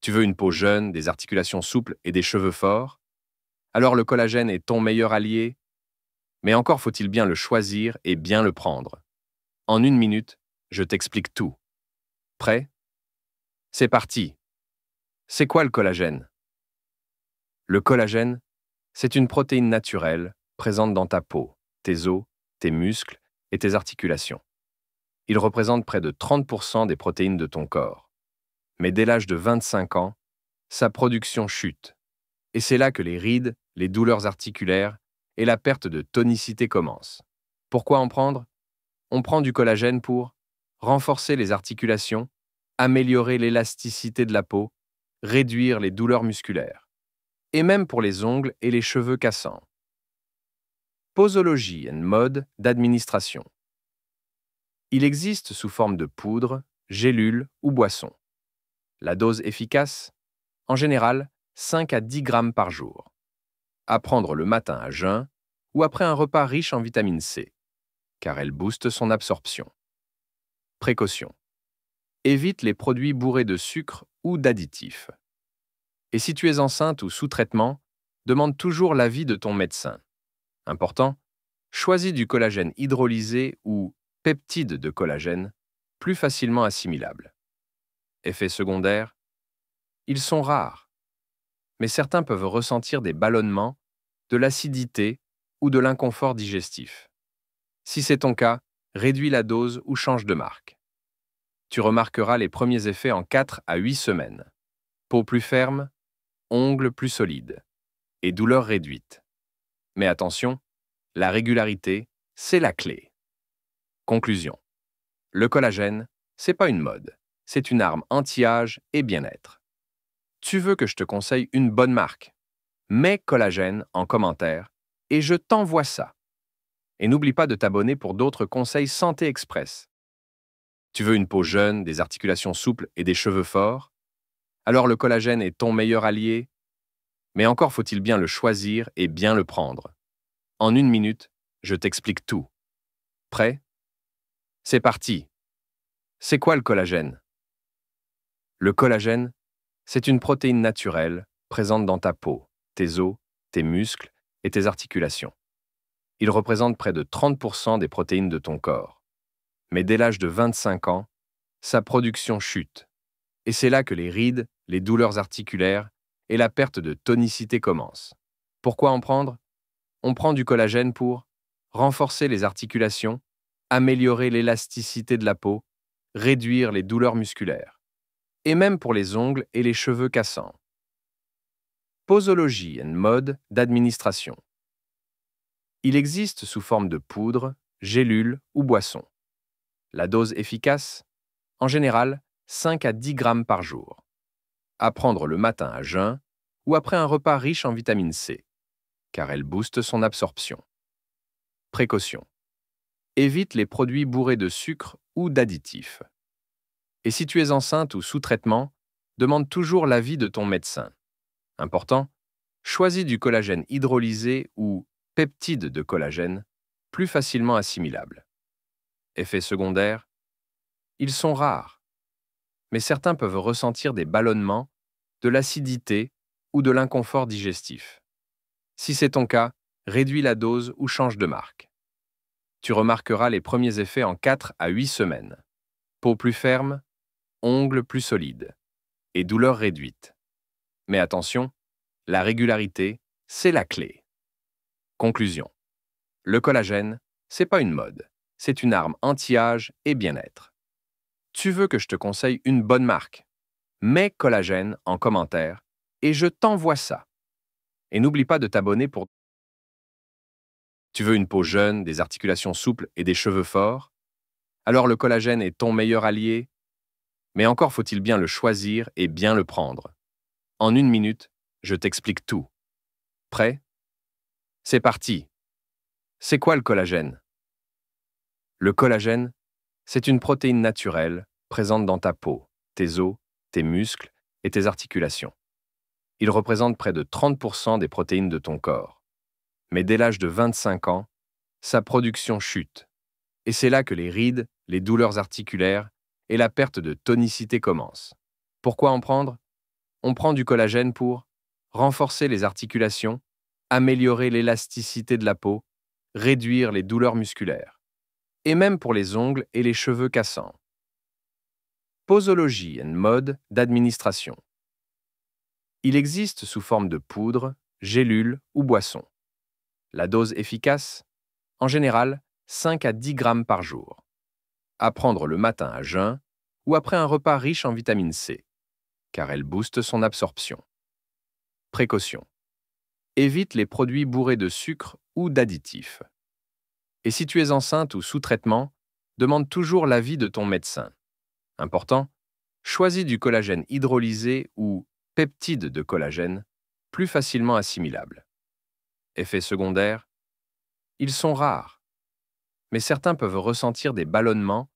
Tu veux une peau jeune, des articulations souples et des cheveux forts? Alors le collagène est ton meilleur allié, mais encore faut-il bien le choisir et bien le prendre. En 1 minute, je t'explique tout. Prêt? C'est parti. C'est quoi le collagène? Le collagène, c'est une protéine naturelle présente dans ta peau, tes os, tes muscles et tes articulations. Il représente près de 30% des protéines de ton corps. Mais dès l'âge de 25 ans, sa production chute. Et c'est là que les rides, les douleurs articulaires et la perte de tonicité commencent. Pourquoi en prendre? On prend du collagène pour renforcer les articulations, améliorer l'élasticité de la peau, réduire les douleurs musculaires, et même pour les ongles et les cheveux cassants. Posologie et mode d'administration. Il existe sous forme de poudre, gélule ou boisson. La dose efficace? En général, 5 à 10 grammes par jour. À prendre le matin à jeun ou après un repas riche en vitamine C, car elle booste son absorption. Précaution. Évite les produits bourrés de sucre ou d'additifs. Et si tu es enceinte ou sous traitement, demande toujours l'avis de ton médecin. Important, choisis du collagène hydrolysé ou peptides de collagène, plus facilement assimilables. Effets secondaires? Ils sont rares, mais certains peuvent ressentir des ballonnements, de l'acidité ou de l'inconfort digestif. Si c'est ton cas, réduis la dose ou change de marque. Tu remarqueras les premiers effets en 4 à 8 semaines. Peau plus ferme, ongles plus solides et douleurs réduites. Mais attention, la régularité, c'est la clé. Conclusion. Le collagène, c'est pas une mode, c'est une arme anti-âge et bien-être. Tu veux que je te conseille une bonne marque? Mets collagène en commentaire et je t'envoie ça. Et n'oublie pas de t'abonner pour d'autres conseils Santé Express. Tu veux une peau jeune, des articulations souples et des cheveux forts? Alors le collagène est ton meilleur allié, mais encore faut-il bien le choisir et bien le prendre. En 1 minute, je t'explique tout. Prêt? C'est parti. C'est quoi le collagène? Le collagène, c'est une protéine naturelle présente dans ta peau, tes os, tes muscles et tes articulations. Il représente près de 30% des protéines de ton corps. Mais dès l'âge de 25 ans, sa production chute. Et c'est là que les rides, les douleurs articulaires et la perte de tonicité commencent. Pourquoi en prendre? On prend du collagène pour renforcer les articulations, améliorer l'élasticité de la peau, réduire les douleurs musculaires, et même pour les ongles et les cheveux cassants. Posologie et mode d'administration. Il existe sous forme de poudre, gélule ou boisson. La dose efficace? En général, 5 à 10 grammes par jour. À prendre le matin à jeun ou après un repas riche en vitamine C, car elle booste son absorption. Précaution. Évite les produits bourrés de sucre ou d'additifs. Et si tu es enceinte ou sous traitement, demande toujours l'avis de ton médecin. Important, choisis du collagène hydrolysé ou peptides de collagène, plus facilement assimilables. Effets secondaires? Ils sont rares, mais certains peuvent ressentir des ballonnements, de l'acidité ou de l'inconfort digestif. Si c'est ton cas, réduis la dose ou change de marque. Tu remarqueras les premiers effets en 4 à 8 semaines. Peau plus ferme, ongles plus solides et douleurs réduites. Mais attention, la régularité, c'est la clé. Conclusion. Le collagène, c'est pas une mode, c'est une arme anti-âge et bien-être. Tu veux que je te conseille une bonne marque? Mets collagène en commentaire et je t'envoie ça. Et n'oublie pas de t'abonner pour... Tu veux une peau jeune, des articulations souples et des cheveux forts? Alors le collagène est ton meilleur allié, mais encore faut-il bien le choisir et bien le prendre. En 1 minute, je t'explique tout. Prêt? C'est parti. C'est quoi le collagène? Le collagène, c'est une protéine naturelle présente dans ta peau, tes os, tes muscles et tes articulations. Il représente près de 30% des protéines de ton corps. Mais dès l'âge de 25 ans, sa production chute. Et c'est là que les rides, les douleurs articulaires et la perte de tonicité commencent. Pourquoi en prendre? On prend du collagène pour renforcer les articulations, améliorer l'élasticité de la peau, réduire les douleurs musculaires, et même pour les ongles et les cheveux cassants. Posologie and mode d'administration. Il existe sous forme de poudre, gélule ou boisson. La dose efficace, en général, 5 à 10 grammes par jour. À prendre le matin à jeun ou après un repas riche en vitamine C, car elle booste son absorption. Précaution. Évite les produits bourrés de sucre ou d'additifs. Et si tu es enceinte ou sous traitement, demande toujours l'avis de ton médecin. Important, choisis du collagène hydrolysé ou peptides de collagène, plus facilement assimilables. Effets secondaires. Ils sont rares, mais certains peuvent ressentir des ballonnements,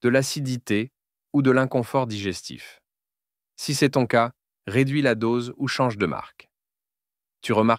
de l'acidité ou de l'inconfort digestif. Si c'est ton cas, réduis la dose ou change de marque. Tu remarques